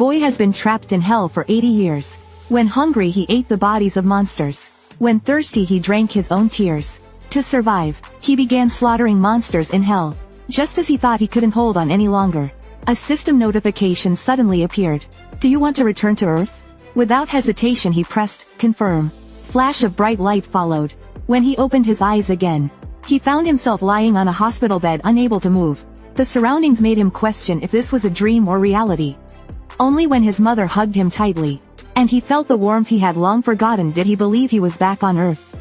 boy has been trapped in hell for 80 years. When hungry he ate the bodies of monsters. When thirsty he drank his own tears. To survive, he began slaughtering monsters in hell. Just as he thought he couldn't hold on any longer, a system notification suddenly appeared. Do you want to return to Earth? Without hesitation he pressed, confirm. Flash of bright light followed. When he opened his eyes again, he found himself lying on a hospital bed unable to move. The surroundings made him question if this was a dream or reality. Only when his mother hugged him tightly, and he felt the warmth he had long forgotten, did he believe he was back on Earth.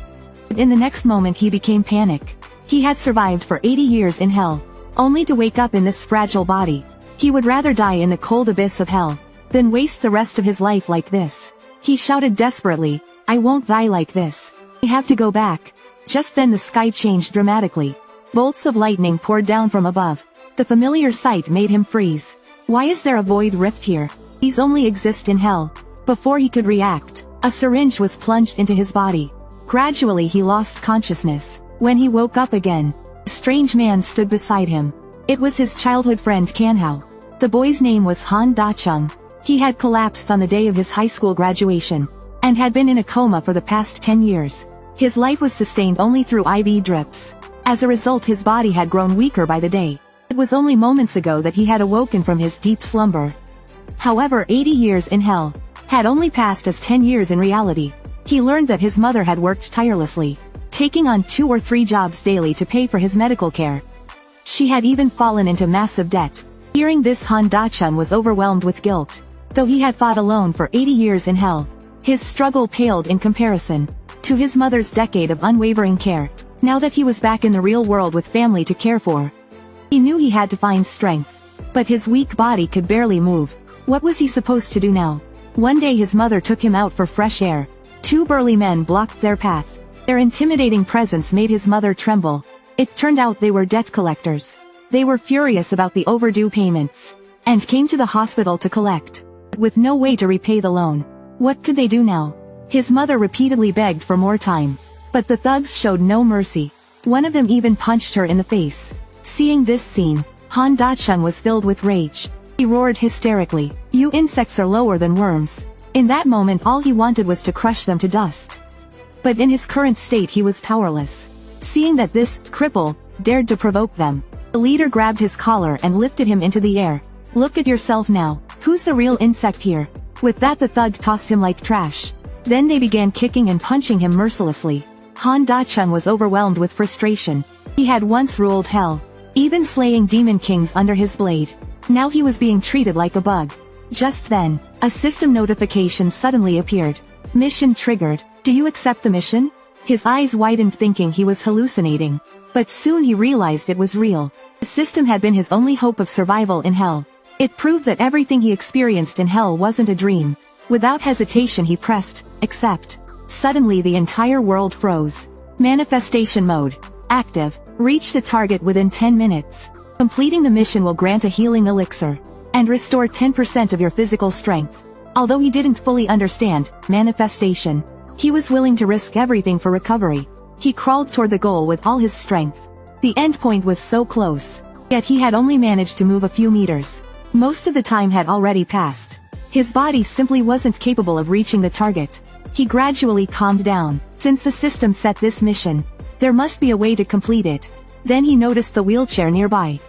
In the next moment he became panic. He had survived for 80 years in hell, only to wake up in this fragile body. He would rather die in the cold abyss of hell than waste the rest of his life like this. He shouted desperately, I won't die like this. I have to go back. Just then the sky changed dramatically. Bolts of lightning poured down from above. The familiar sight made him freeze. Why is there a void rift here? These only exist in hell. Before he could react, a syringe was plunged into his body. Gradually he lost consciousness. When he woke up again, a strange man stood beside him. It was his childhood friend Kanhao. The boy's name was Han Da-chung. He had collapsed on the day of his high school graduation, and had been in a coma for the past 10 years. His life was sustained only through IV drips. As a result his body had grown weaker by the day. It was only moments ago that he had awoken from his deep slumber. However, 80 years in hell had only passed as 10 years in reality. He learned that his mother had worked tirelessly, taking on 2 or 3 jobs daily to pay for his medical care. She had even fallen into massive debt. Hearing this, Han Da-chung was overwhelmed with guilt. Though he had fought alone for 80 years in hell, his struggle paled in comparison to his mother's decade of unwavering care. Now that he was back in the real world with family to care for, he knew he had to find strength. But his weak body could barely move. What was he supposed to do now? One day his mother took him out for fresh air. 2 burly men blocked their path. Their intimidating presence made his mother tremble. It turned out they were debt collectors. They were furious about the overdue payments, and came to the hospital to collect. With no way to repay the loan, what could they do now? His mother repeatedly begged for more time, but the thugs showed no mercy. One of them even punched her in the face. Seeing this scene, Han Da-chung was filled with rage. He roared hysterically, "You insects are lower than worms." In that moment all he wanted was to crush them to dust. But in his current state he was powerless. Seeing that this cripple dared to provoke them, the leader grabbed his collar and lifted him into the air. "Look at yourself now. Who's the real insect here?" With that the thug tossed him like trash. Then they began kicking and punching him mercilessly. Han Da-chung was overwhelmed with frustration. He had once ruled hell, even slaying demon kings under his blade. Now he was being treated like a bug. Just then, a system notification suddenly appeared. Mission triggered. Do you accept the mission? His eyes widened thinking he was hallucinating. But soon he realized it was real. The system had been his only hope of survival in hell. It proved that everything he experienced in hell wasn't a dream. Without hesitation he pressed, accept. Suddenly the entire world froze. Manifestation mode active. Reach the target within 10 minutes. Completing the mission will grant a healing elixir, and restore 10% of your physical strength. Although he didn't fully understand manifestation, he was willing to risk everything for recovery. He crawled toward the goal with all his strength. The endpoint was so close, yet he had only managed to move a few meters. Most of the time had already passed. His body simply wasn't capable of reaching the target. He gradually calmed down. Since the system set this mission, there must be a way to complete it. Then he noticed the wheelchair nearby.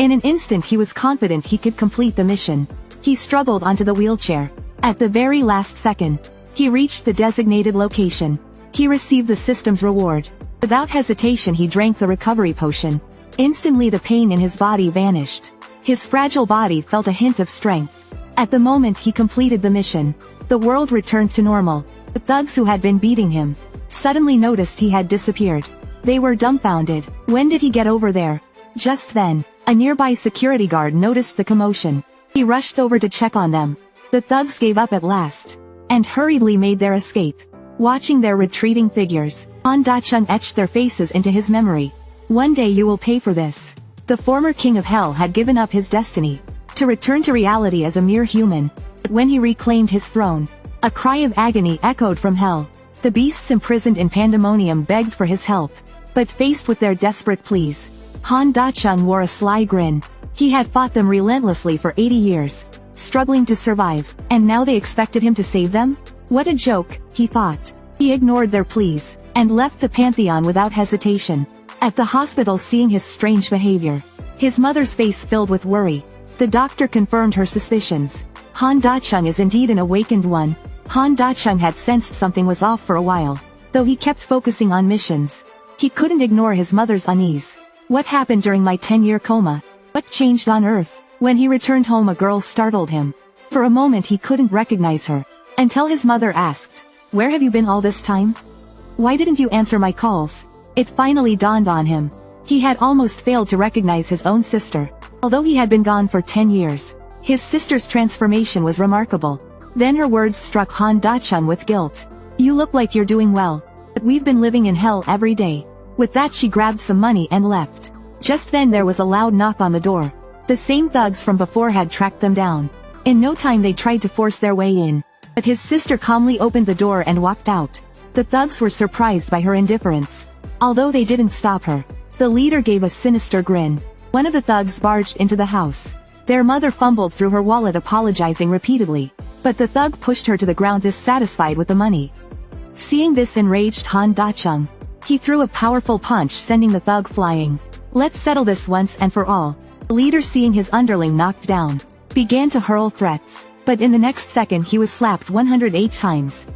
In an instant he was confident he could complete the mission. He struggled onto the wheelchair. At the very last second, he reached the designated location. He received the system's reward. Without hesitation he drank the recovery potion. Instantly the pain in his body vanished. His fragile body felt a hint of strength. At the moment he completed the mission, the world returned to normal. The thugs who had been beating him suddenly noticed he had disappeared. They were dumbfounded. When did he get over there? Just then, a nearby security guard noticed the commotion. He rushed over to check on them. The thugs gave up at last, and hurriedly made their escape. Watching their retreating figures, Han Da-chung etched their faces into his memory. One day you will pay for this. The former king of hell had given up his destiny to return to reality as a mere human. But when he reclaimed his throne, a cry of agony echoed from hell. The beasts imprisoned in pandemonium begged for his help. But faced with their desperate pleas, Han Da-chung wore a sly grin. He had fought them relentlessly for 80 years. struggling to survive, and now they expected him to save them? What a joke, he thought. He ignored their pleas, and left the Pantheon without hesitation. At the hospital, seeing his strange behavior, his mother's face filled with worry. The doctor confirmed her suspicions. Han Da-chung is indeed an awakened one. Han Da-chung had sensed something was off for a while. Though he kept focusing on missions, he couldn't ignore his mother's unease. What happened during my 10-year coma? What changed on Earth? When he returned home, a girl startled him. For a moment he couldn't recognize her, until his mother asked, "Where have you been all this time? Why didn't you answer my calls?" It finally dawned on him. He had almost failed to recognize his own sister. Although he had been gone for 10 years, his sister's transformation was remarkable. Then her words struck Han Da-chung with guilt. "You look like you're doing well, but we've been living in hell every day." With that, she grabbed some money and left. Just then there was a loud knock on the door. The same thugs from before had tracked them down. In no time they tried to force their way in, but his sister calmly opened the door and walked out. The thugs were surprised by her indifference. Although they didn't stop her, the leader gave a sinister grin. One of the thugs barged into the house. Their mother fumbled through her wallet, apologizing repeatedly, but the thug pushed her to the ground, dissatisfied with the money. Seeing this enraged Han Da-chung, he threw a powerful punch, sending the thug flying. "Let's settle this once and for all." The leader, seeing his underling knocked down, began to hurl threats, but in the next second he was slapped 108 times.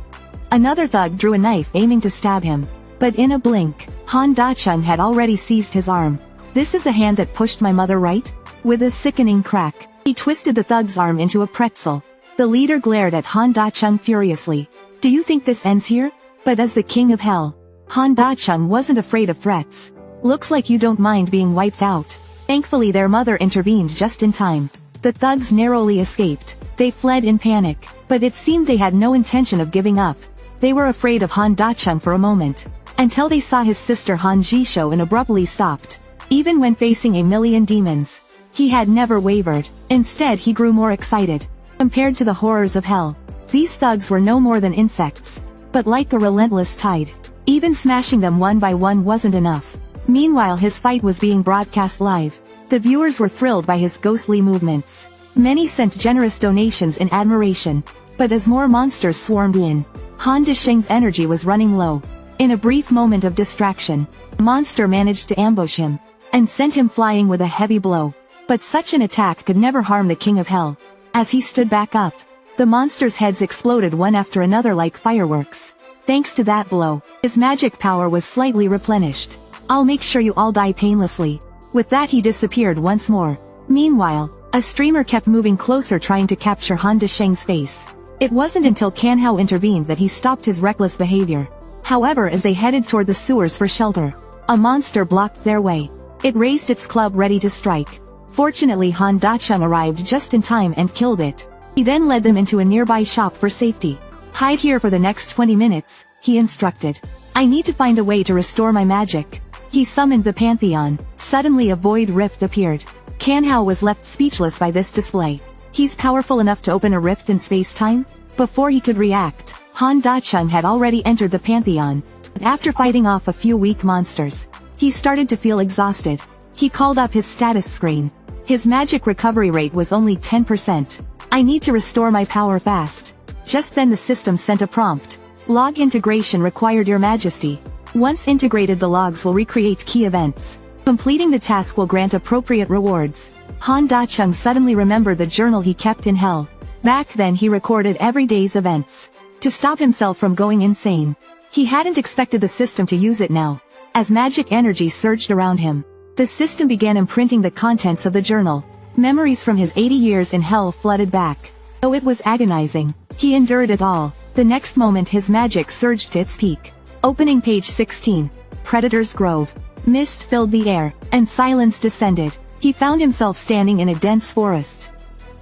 Another thug drew a knife, aiming to stab him, but in a blink, Han Da-chung had already seized his arm. "This is the hand that pushed my mother, right?" With a sickening crack, he twisted the thug's arm into a pretzel. The leader glared at Han Da-chung furiously. "Do you think this ends here?" But as the king of hell, Han Da-chung wasn't afraid of threats. "Looks like you don't mind being wiped out." Thankfully their mother intervened just in time. The thugs narrowly escaped. They fled in panic, but it seemed they had no intention of giving up. They were afraid of Han Da-chung for a moment, until they saw his sister Han Jisho and abruptly stopped. Even when facing a million demons, he had never wavered. Instead he grew more excited. Compared to the horrors of hell, these thugs were no more than insects. But like a relentless tide, even smashing them one by one wasn't enough. Meanwhile his fight was being broadcast live. The viewers were thrilled by his ghostly movements. Many sent generous donations in admiration. But as more monsters swarmed in, Han Dasheng's energy was running low. In a brief moment of distraction, a monster managed to ambush him, and sent him flying with a heavy blow. But such an attack could never harm the king of hell. As he stood back up, the monsters' heads exploded one after another like fireworks. Thanks to that blow, his magic power was slightly replenished. "I'll make sure you all die painlessly." With that he disappeared once more. Meanwhile, a streamer kept moving closer, trying to capture Han Dasheng's face. It wasn't until Kanhao intervened that he stopped his reckless behavior. However, as they headed toward the sewers for shelter, a monster blocked their way. It raised its club ready to strike. Fortunately Han Da-chung arrived just in time and killed it. He then led them into a nearby shop for safety. "Hide here for the next 20 minutes, he instructed. "I need to find a way to restore my magic." He summoned the Pantheon. Suddenly a void rift appeared. Kanhao was left speechless by this display. He's powerful enough to open a rift in space-time? Before he could react, Han Da-chung had already entered the Pantheon. After fighting off a few weak monsters, he started to feel exhausted. He called up his status screen. His magic recovery rate was only 10%. "I need to restore my power fast." Just then the system sent a prompt. "Log integration required, Your Majesty. Once integrated, the logs will recreate key events. Completing the task will grant appropriate rewards." Han Da-chung suddenly remembered the journal he kept in hell. Back then he recorded every day's events, to stop himself from going insane. He hadn't expected the system to use it now. As magic energy surged around him, the system began imprinting the contents of the journal. Memories from his 80 years in hell flooded back. Though it was agonizing, he endured it all. The next moment his magic surged to its peak. Opening page 16. Predator's Grove. Mist filled the air, and silence descended. He found himself standing in a dense forest.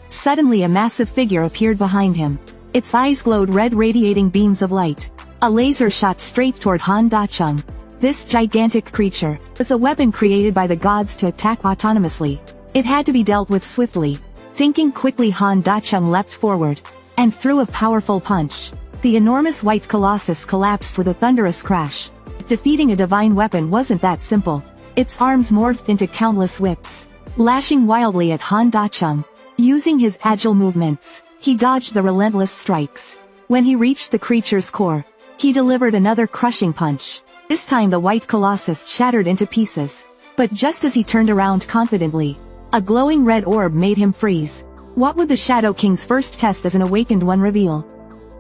Suddenly a massive figure appeared behind him. Its eyes glowed red, radiating beams of light. A laser shot straight toward Han Da-chung. This gigantic creature was a weapon created by the gods to attack autonomously. It had to be dealt with swiftly. Thinking quickly, Han Da-chung leapt forward, and threw a powerful punch. The enormous white colossus collapsed with a thunderous crash. Defeating a divine weapon wasn't that simple. Its arms morphed into countless whips, lashing wildly at Han Da-chung. Using his agile movements, he dodged the relentless strikes. When he reached the creature's core, he delivered another crushing punch. This time the white colossus shattered into pieces. But just as he turned around confidently, a glowing red orb made him freeze. What would the Shadow King's first test as an awakened one reveal?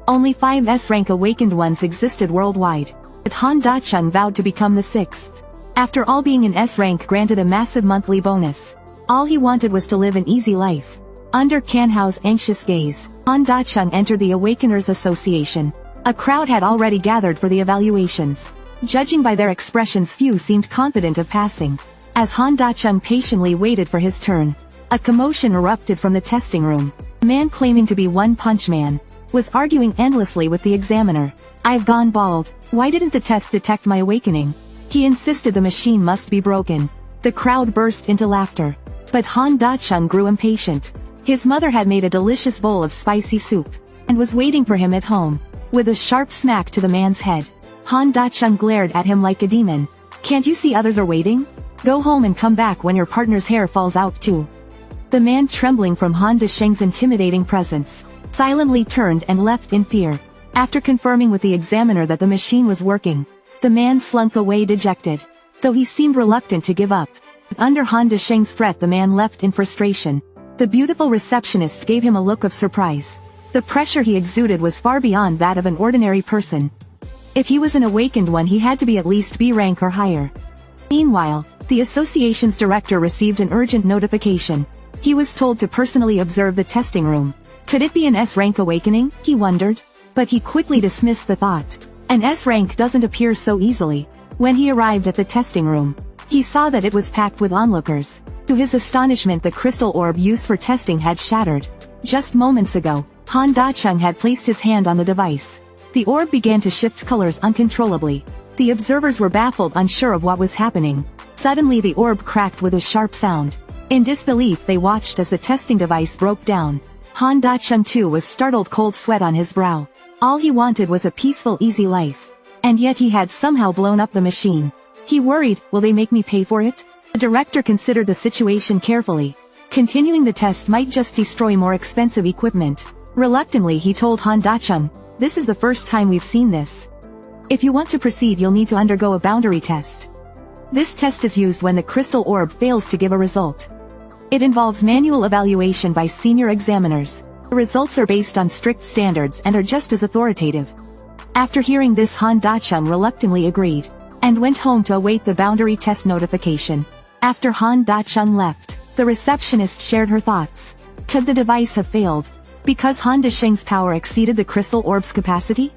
Only 5 S-rank awakened ones existed worldwide, but Han Dacheng vowed to become the 6th. After all, being an S-rank granted a massive monthly bonus. All he wanted was to live an easy life. Under Canhao's anxious gaze, Han Dacheng entered the Awakeners Association. A crowd had already gathered for the evaluations. Judging by their expressions, few seemed confident of passing. As Han Dacheng patiently waited for his turn, a commotion erupted from the testing room. A man claiming to be One Punch Man was arguing endlessly with the examiner. "I've gone bald. Why didn't the test detect my awakening?" He insisted the machine must be broken. The crowd burst into laughter. But Han Dacheng grew impatient. His mother had made a delicious bowl of spicy soup, and was waiting for him at home. With a sharp smack to the man's head, Han Dacheng glared at him like a demon. "Can't you see others are waiting? Go home and come back when your partner's hair falls out too." The man, trembling from Han Dacheng's intimidating presence, silently turned and left in fear. After confirming with the examiner that the machine was working, the man slunk away dejected. Though he seemed reluctant to give up, under Han Dacheng's threat the man left in frustration. The beautiful receptionist gave him a look of surprise. The pressure he exuded was far beyond that of an ordinary person. If he was an awakened one, he had to be at least B rank or higher. Meanwhile, the association's director received an urgent notification. He was told to personally observe the testing room. Could it be an S-rank awakening, he wondered? But he quickly dismissed the thought. An S-rank doesn't appear so easily. When he arrived at the testing room, he saw that it was packed with onlookers. To his astonishment, the crystal orb used for testing had shattered. Just moments ago, Han Dacheng had placed his hand on the device. The orb began to shift colors uncontrollably. The observers were baffled, unsure of what was happening. Suddenly the orb cracked with a sharp sound. In disbelief they watched as the testing device broke down. Han Dacheng too was startled, cold sweat on his brow. All he wanted was a peaceful, easy life. And yet he had somehow blown up the machine. He worried, will they make me pay for it? The director considered the situation carefully. Continuing the test might just destroy more expensive equipment. Reluctantly he told Han Dacheng, "This is the first time we've seen this. If you want to proceed, you'll need to undergo a boundary test. This test is used when the crystal orb fails to give a result. It involves manual evaluation by senior examiners. The results are based on strict standards and are just as authoritative." After hearing this, Han Dacheng reluctantly agreed, and went home to await the boundary test notification. After Han Dacheng left, the receptionist shared her thoughts. Could the device have failed because Han Dacheng's power exceeded the crystal orb's capacity?